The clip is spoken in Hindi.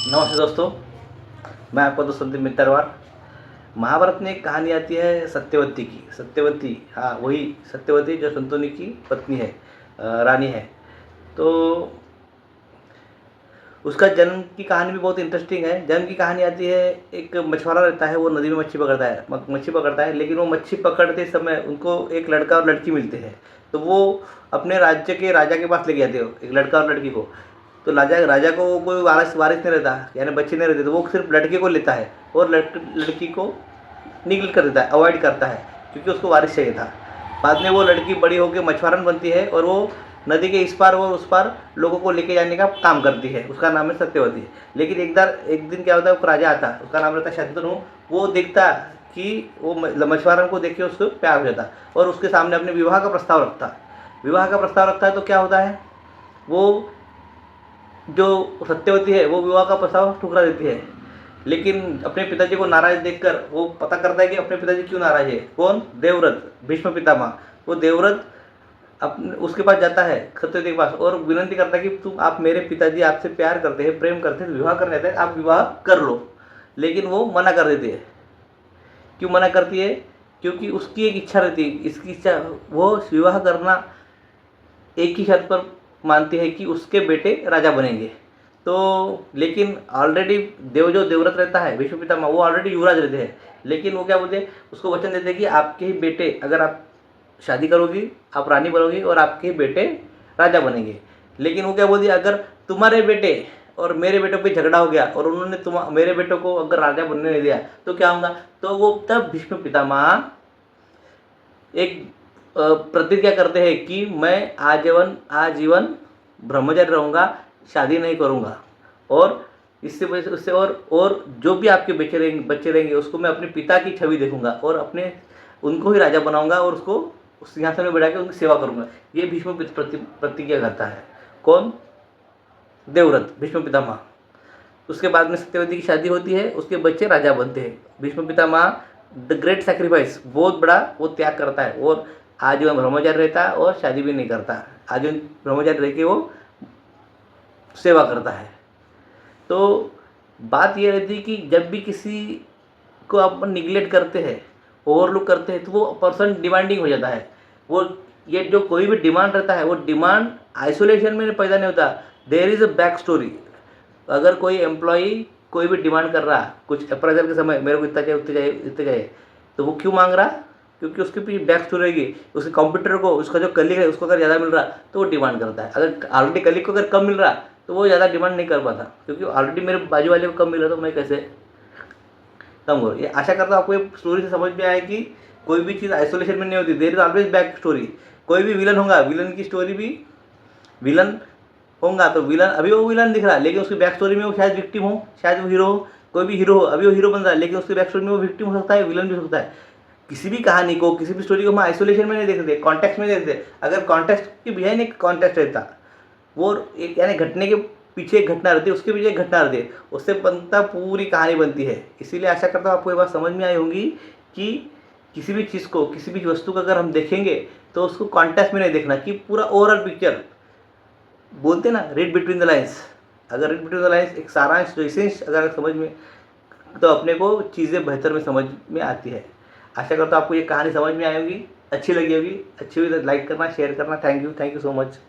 नमस्ते दोस्तों, मैं आपका दोस्त संदीप मित्तरवार। महाभारत में एक कहानी आती है सत्यवती की। सत्यवती, हाँ वही सत्यवती जो शंतनु की पत्नी है, रानी है। तो उसका जन्म की कहानी भी बहुत इंटरेस्टिंग है। जन्म की कहानी आती है, एक मछुआरा रहता है, वो नदी में मच्छी पकड़ता है, मच्छी पकड़ता है। लेकिन वो मच्छी पकड़ते समय उनको एक लड़का और लड़की मिलते हैं। तो वो अपने राज्य के राजा के पास लेके जाते हो, एक लड़का और लड़की को। तो राजा राजा को कोई वारिस वारिस नहीं रहता, यानी बच्चे नहीं रहते, तो वो सिर्फ लड़के को लेता है और लड़की को निगल कर देता है, अवॉइड करता है, क्योंकि उसको वारिस चाहिए था। बाद में वो लड़की बड़ी होकर मछुआरन बनती है और वो नदी के इस पार और उस पार लोगों को लेके जाने का काम करती है। उसका नाम है सत्यवती। लेकिन एक दिन क्या होता है, एक राजा आता है, उसका नाम रहता है शंतनु। वो देखता कि वो मछुआरन को देख के उसको प्यार हो जाता और उसके सामने अपने विवाह का प्रस्ताव रखता। विवाह का प्रस्ताव रखता है तो क्या होता है, वो जो सत्यवती है वो विवाह का प्रस्ताव ठुकरा देती है। लेकिन अपने पिताजी को नाराज देखकर वो पता करता है कि अपने पिताजी क्यों नाराज है। कौन? देवव्रत, भीष्म पितामह। वो देवव्रत अपने उसके पास जाता है, सत्यवती के पास, और विनती करता है कि तुम आप मेरे पिताजी आपसे प्यार करते हैं, प्रेम करते हैं, विवाह करने जाते हैं, आप विवाह कर लो। लेकिन वो मना कर देती है। क्यों मना करती है? क्योंकि उसकी एक इच्छा रहती है, इसकी इच्छा, वो विवाह करना एक ही शर्त पर मानती है कि उसके बेटे राजा बनेंगे। तो लेकिन ऑलरेडी जो देवव्रत रहता है, भीष्म पितामह, वो ऑलरेडी युवराज रहते हैं। लेकिन वो क्या बोलते हैं, उसको वचन देते हैं कि आपके ही बेटे, अगर आप शादी करोगी, आप रानी बनोगी और आपके ही बेटे राजा बनेंगे। लेकिन वो क्या बोलती है, अगर तुम्हारे बेटे और मेरे बेटों पे झगड़ा हो गया और उन्होंने मेरे बेटों को अगर राजा बनने नहीं दिया तो क्या होगा। तो वो तब भीष्म पितामह एक प्रतिज्ञा करते हैं कि मैं आजीवन आजीवन ब्रह्मचारी रहूँगा, शादी नहीं करूँगा, और इससे वजह से उससे और जो भी आपके बच्चे रहेंगे उसको मैं अपने पिता की छवि देखूंगा और अपने उनको ही राजा बनाऊंगा और उसको उस सिंहासन में बैठा के उनकी सेवा करूंगा। ये भीष्म प्रतिज्ञा करता है। कौन? देवव्रत, भीष्म पितामह। उसके बाद में सत्यवती की शादी होती है, उसके बच्चे राजा बनते हैं। Bhishma Pitamah the great sacrifice, बहुत बड़ा वो त्याग करता है और आजीवन ब्रह्मचारी रहता है और शादी भी नहीं करता। आजीवन ब्रह्मचारी रह के वो सेवा करता है। तो बात ये रहती है कि जब भी किसी को आप निगलेक्ट करते हैं, ओवरलुक करते हैं, तो वो पर्सन डिमांडिंग हो जाता है। वो ये जो कोई भी डिमांड रहता है, वो डिमांड आइसोलेशन में पैदा नहीं होता, there is a back story. अगर कोई एम्प्लॉई कोई भी डिमांड कर रहा, कुछ अप्रेजल के समय मेरे को इतना चाहिए, उतना चाहिए, इतना चाहिए, तो वो क्यों मांग रहा? क्योंकि उसके पीछे बैक स्टोरी रहेगी। उसके कंप्यूटर को, उसका जो कलीग है उसको अगर ज़्यादा मिल रहा तो वो डिमांड करता है। अगर ऑलरेडी कलीग को अगर कम मिल रहा तो वो ज़्यादा डिमांड नहीं कर पाता, क्योंकि ऑलरेडी मेरे बाजू वाले को कम मिल रहा तो मैं कैसे कम करूँ। ये आशा करता हूँ आपको ये स्टोरी से समझ में आए कि कोई भी चीज़ आइसोलेशन में नहीं होती, there is always back story. कोई भी विलन होगा, विलन की स्टोरी भी, विलन होगा तो विलन, अभी वो विलन दिख रहा है लेकिन उसकी बैक स्टोरी में वो शायद विक्टिम हो, शायद वो हीरो हो। कोई भी हीरो हो, अभी वो हीरो बन रहा है लेकिन उसकी बैक स्टोरी में वो विक्टिम हो सकता है, विलन भी हो सकता है। किसी भी कहानी को, किसी भी स्टोरी को हम आइसोलेशन में नहीं देखते, कॉन्टेक्स्ट में देखते। अगर कॉन्टेक्स्ट के बिहाइंड एक कॉन्टेक्स्ट रहता, वो एक यानी घटने के पीछे एक घटना रहती है, उसके पीछे एक घटना रहती है, उससे बनता पूरी कहानी बनती है। इसीलिए आशा करता हूँ आपको ये बात समझ में आई होगी कि किसी भी चीज़ को, किसी भी वस्तु को अगर हम देखेंगे तो उसको कॉन्टेक्स्ट में नहीं देखना, कि पूरा ओवरऑल पिक्चर, बोलते ना रीड बिटवीन द लाइन्स। अगर रीड बिटवीन द लाइन्स, एक सारांश, जो इसेंस अगर समझ में, तो अपने को चीज़ें बेहतर में समझ में आती है। आशा करता हूँ आपको ये कहानी समझ में आई होगी, अच्छी लगी होगी। अच्छी हुई तो लाइक करना, शेयर करना। Thank you so much.